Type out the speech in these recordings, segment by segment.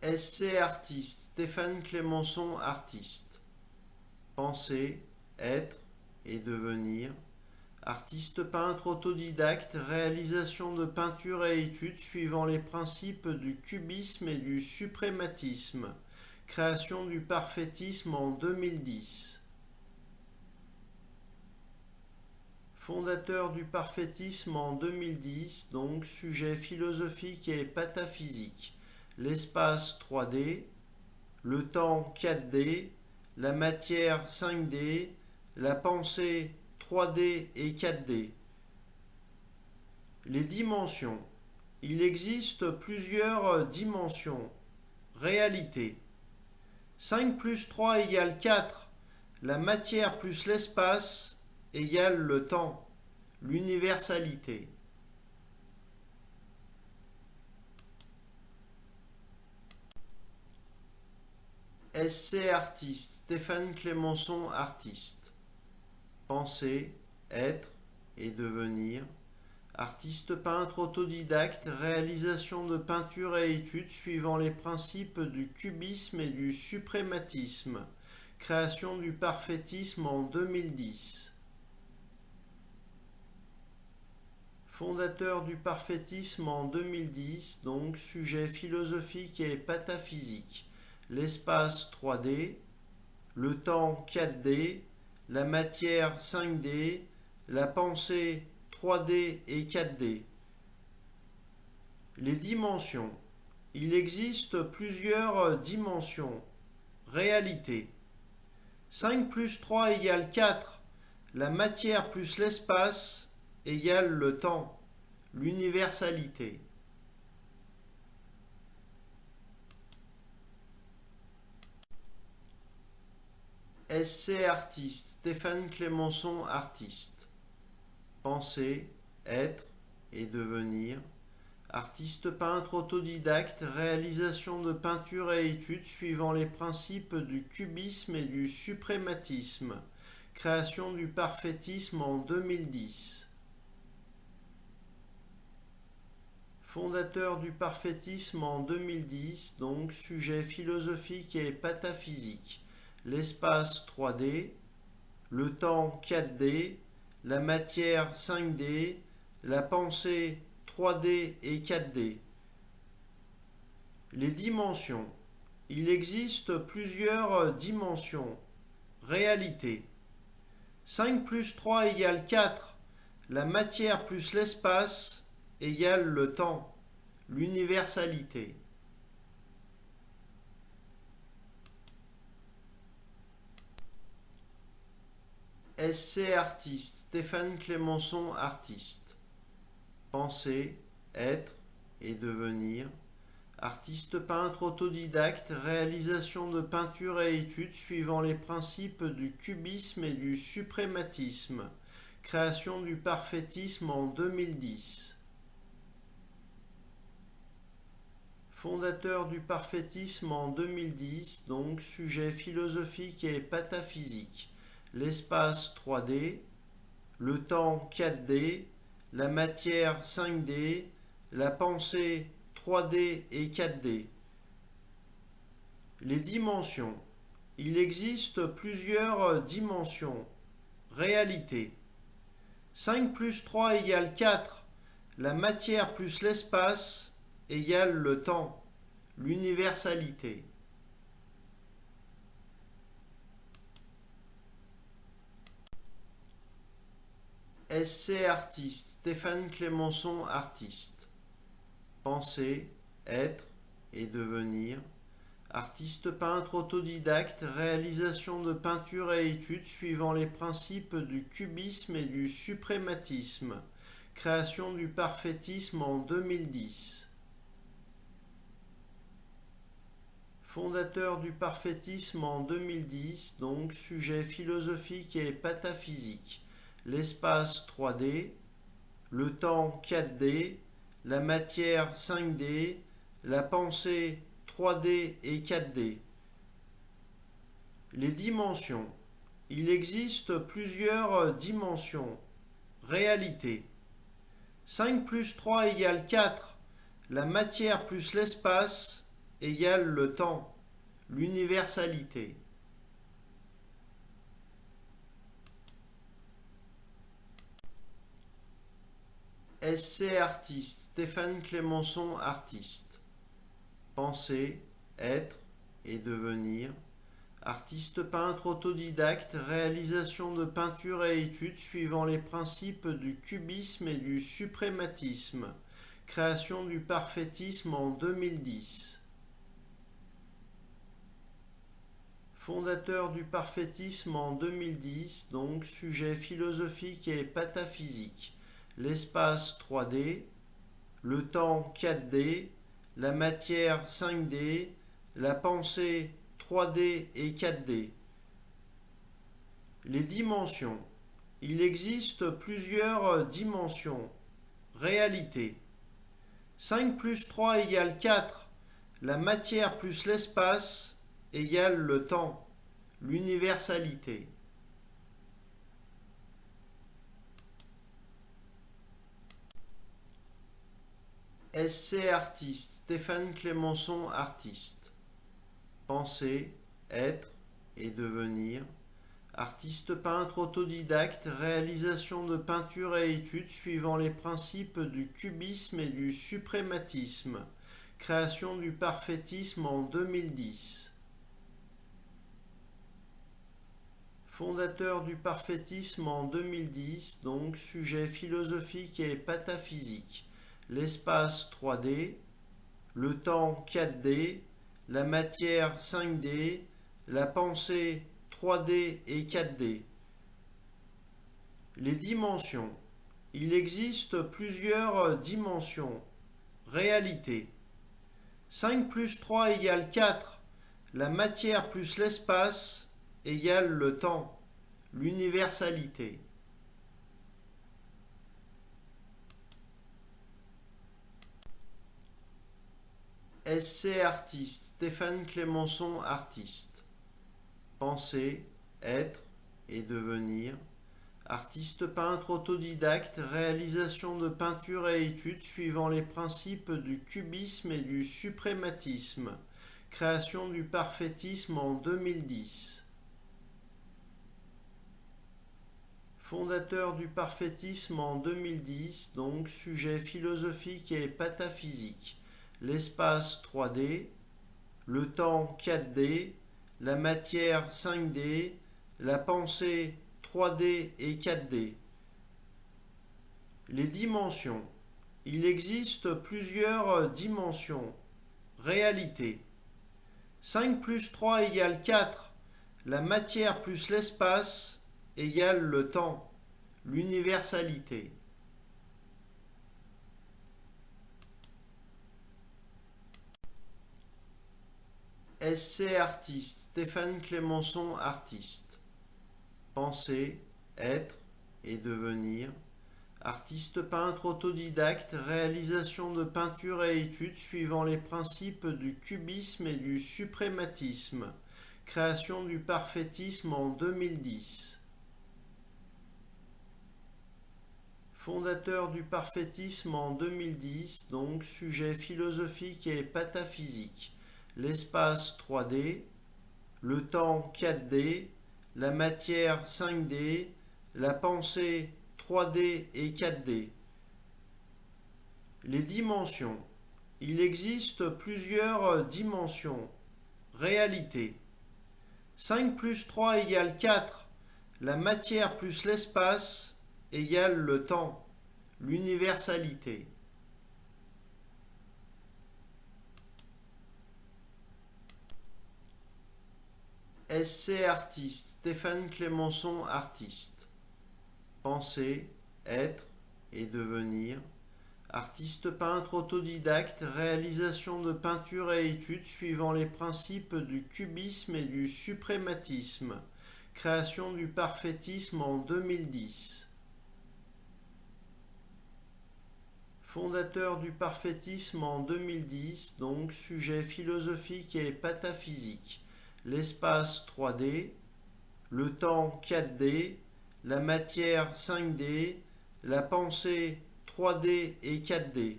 SC artiste, Stéphane Clémençon artiste. Penser, être et devenir. Artiste peintre autodidacte, réalisation de peintures et études suivant les principes du cubisme et du suprématisme. Création du parfaitisme en 2010. Fondateur du parfaitisme en 2010, donc sujet philosophique et pataphysique. L'espace 3D, le temps 4D, la matière 5D, la pensée 3D et 4D. Les dimensions. Il existe plusieurs dimensions. Réalité. 5 plus 3 égale 4. La matière plus l'espace égale le temps. L'universalité. SC artiste, Stéphane Clémençon artiste. Penser, être et devenir. Artiste peintre autodidacte, réalisation de peintures et études suivant les principes du cubisme et du suprématisme. Création du parfaitisme en 2010. Fondateur du parfaitisme en 2010, donc sujet philosophique et pataphysique. L'espace 3D, le temps 4D, la matière 5D, la pensée 3D et 4D. Les dimensions. Il existe plusieurs dimensions. Réalité. 5 plus 3 égale 4. La matière plus l'espace égale le temps. L'universalité. SC artiste, Stéphane Clémençon artiste. Penser, être et devenir. Artiste peintre autodidacte, réalisation de peintures et études suivant les principes du cubisme et du suprématisme. Création du parfaitisme en 2010. Fondateur du parfaitisme en 2010, donc sujet philosophique et pataphysique. L'espace 3D, le temps 4D, la matière 5D, la pensée 3D et 4D. Les dimensions. Il existe plusieurs dimensions. Réalité. 5 plus 3 égale 4. La matière plus l'espace égale le temps. L'universalité. SC artiste, Stéphane Clémençon artiste. Penser, être et devenir. Artiste peintre autodidacte, réalisation de peintures et études suivant les principes du cubisme et du suprématisme. Création du parfaitisme en 2010. Fondateur du parfaitisme en 2010, donc sujet philosophique et pataphysique. L'espace 3D, le temps 4D, la matière 5D, la pensée 3D et 4D. Les dimensions. Il existe plusieurs dimensions. Réalité. 5 plus 3 égale 4. La matière plus l'espace égale le temps. L'universalité. SC artiste, Stéphane Clémençon artiste. Penser, être et devenir. Artiste peintre autodidacte, réalisation de peintures et études suivant les principes du cubisme et du suprématisme. Création du parfaitisme en 2010. Fondateur du parfaitisme en 2010, donc sujet philosophique et pataphysique. L'espace 3D, le temps 4D, la matière 5D, la pensée 3D et 4D. Les dimensions. Il existe plusieurs dimensions. Réalité. 5 plus 3 égale 4 égale le temps. L'universalité. SC artiste, Stéphane Clémençon artiste. Penser, être et devenir. Artiste peintre autodidacte, réalisation de peintures et études suivant les principes du cubisme et du suprématisme. Création du parfaitisme en 2010. Fondateur du parfaitisme en 2010, donc sujet philosophique et pataphysique. L'espace 3D, le temps 4D, la matière 5D, la pensée 3D et 4D. Les dimensions. Il existe plusieurs dimensions. Réalité. 5 plus 3 égale 4. La matière plus l'espace égale le temps, l'universalité. SC artiste, Stéphane Clémençon artiste. Penser, être et devenir. Artiste peintre autodidacte, réalisation de peinture et études suivant les principes du cubisme et du suprématisme. Création du parfaitisme en 2010. Fondateur du parfaitisme en 2010, donc sujet philosophique et pataphysique. L'espace 3D, le temps 4D, la matière 5D, la pensée 3D et 4D. Les dimensions. Il existe plusieurs dimensions. Réalité. 5 plus 3 égale 4. La matière plus l'espace égale le temps. L'universalité. SC artiste, Stéphane Clémençon artiste. Penser, être et devenir. Artiste peintre autodidacte, réalisation de peinture et études suivant les principes du cubisme et du suprématisme. Création du parfaitisme en 2010. Fondateur du parfaitisme en 2010, donc sujet philosophique et pataphysique. L'espace 3D, le temps 4D, la matière 5D, la pensée 3D et 4D. Les dimensions. Il existe plusieurs dimensions. Réalité. 5 plus 3 égale 4. La matière plus l'espace égale le temps. L'universalité. SC artiste, Stéphane Clémençon artiste. Penser, être et devenir. Artiste peintre autodidacte, réalisation de peinture et études suivant les principes du cubisme et du suprématisme. Création du parfaitisme en 2010. Fondateur du parfaitisme en 2010, donc sujet philosophique et pataphysique. L'espace 3D, le temps 4D, la matière 5D, la pensée 3D et 4D. Les dimensions. Il existe plusieurs dimensions. Réalité. 5 plus 3 égale 4. La matière plus l'espace égale le temps. L'universalité. SC artiste, Stéphane Clémençon artiste. Penser, être et devenir. Artiste peintre autodidacte, réalisation de peinture et études suivant les principes du cubisme et du suprématisme. Création du parfaitisme en 2010. Fondateur du parfaitisme en 2010, donc sujet philosophique et pataphysique. L'espace 3D, le temps 4D, la matière 5D, la pensée 3D et 4D. Les dimensions. Il existe plusieurs dimensions. Réalité. 5 plus 3 égale 4. La matière plus l'espace égale le temps. L'universalité. SC artiste, Stéphane Clémençon artiste. Penser, être et devenir. Artiste peintre autodidacte, réalisation de peinture et études suivant les principes du cubisme et du suprématisme. Création du parfaitisme en 2010. Fondateur du parfaitisme en 2010, donc sujet philosophique et pataphysique. L'espace 3D, le temps 4D, la matière 5D, la pensée 3D et 4D.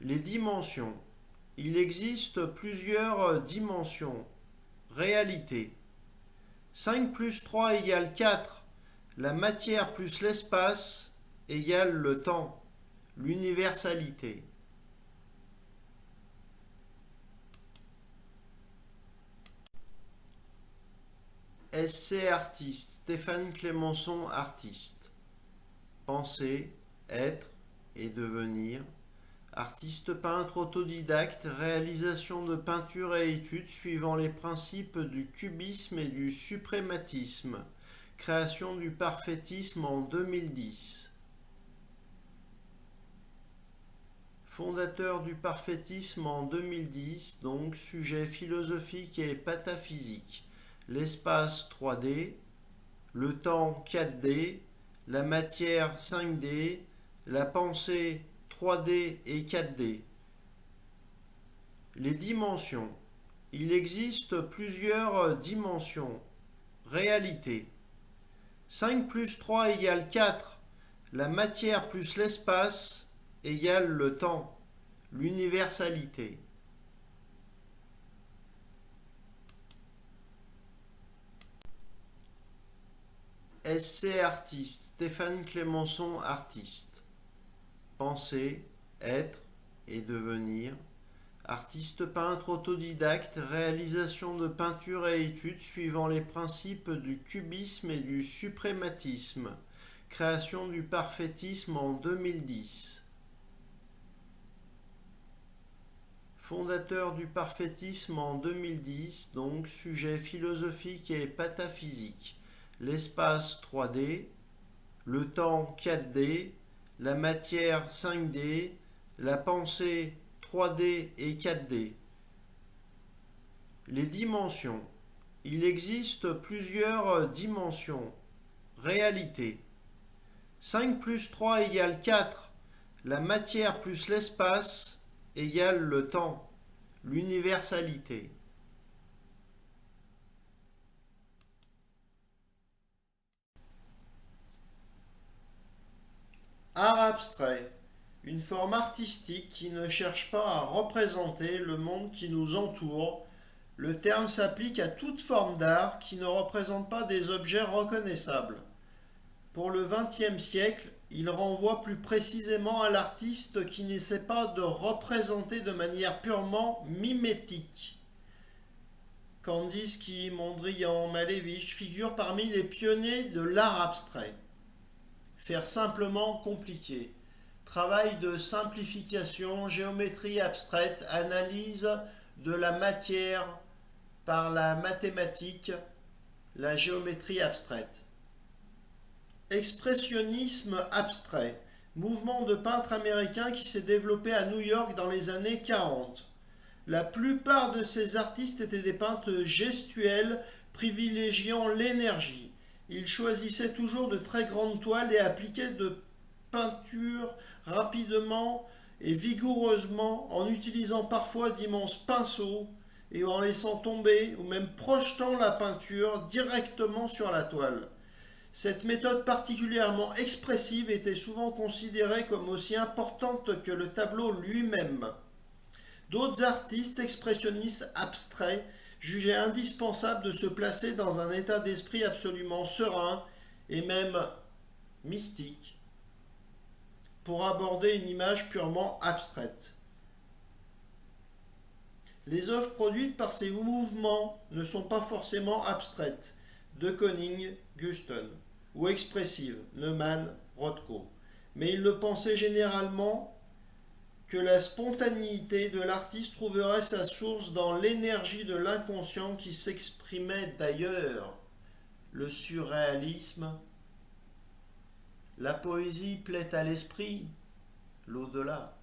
Les dimensions. Il existe plusieurs dimensions. Réalité. 5 plus 3 égale 4. La matière plus l'espace égale le temps. L'universalité. SC artiste, Stéphane Clémençon artiste. Penser, être et devenir. Artiste peintre autodidacte, réalisation de peinture et études suivant les principes du cubisme et du suprématisme. Création du parfaitisme en 2010. Fondateur du parfaitisme en 2010, donc sujet philosophique et pataphysique. L'espace 3D, le temps 4D, la matière 5D, la pensée 3D et 4D. Les dimensions. Il existe plusieurs dimensions. Réalité. 5 plus 3 égale 4. La matière plus l'espace égale le temps. L'universalité. SC artiste, Stéphane Clémençon artiste. Penser, être et devenir. Artiste peintre autodidacte, réalisation de peinture et études suivant les principes du cubisme et du suprématisme. Création du parfaitisme en 2010. Fondateur du parfaitisme en 2010, donc sujet philosophique et pataphysique. L'espace 3D, le temps 4D, la matière 5D, la pensée 3D et 4D. Les dimensions. Il existe plusieurs dimensions. Réalité. 5 plus 3 égale 4. La matière plus l'espace égale le temps. L'universalité. Art abstrait, une forme artistique qui ne cherche pas à représenter le monde qui nous entoure. Le terme s'applique à toute forme d'art qui ne représente pas des objets reconnaissables. Pour le XXe siècle, il renvoie plus précisément à l'artiste qui n'essaie pas de représenter de manière purement mimétique. Kandinsky, Mondrian, Malevich figurent parmi les pionniers de l'art abstrait. Faire simplement compliqué. Travail de simplification, géométrie abstraite, analyse de la matière par la mathématique, la géométrie abstraite. Expressionnisme abstrait, mouvement de peintres américains qui s'est développé à New York dans les années 40. La plupart de ces artistes étaient des peintres gestuels privilégiant l'énergie. Ils choisissaient toujours de très grandes toiles et appliquaient de peinture rapidement et vigoureusement en utilisant parfois d'immenses pinceaux et en laissant tomber ou même projetant la peinture directement sur la toile. Cette méthode particulièrement expressive était souvent considérée comme aussi importante que le tableau lui-même. D'autres artistes expressionnistes abstraits jugeaient indispensable de se placer dans un état d'esprit absolument serein et même mystique pour aborder une image purement abstraite. Les œuvres produites par ces mouvements ne sont pas forcément abstraites, de Koning, Guston, ou expressives, Neumann, Rothko, mais ils le pensaient généralement que la spontanéité de l'artiste trouverait sa source dans l'énergie de l'inconscient qui s'exprimait d'ailleurs. Le surréalisme, la poésie plaît à l'esprit, l'au-delà.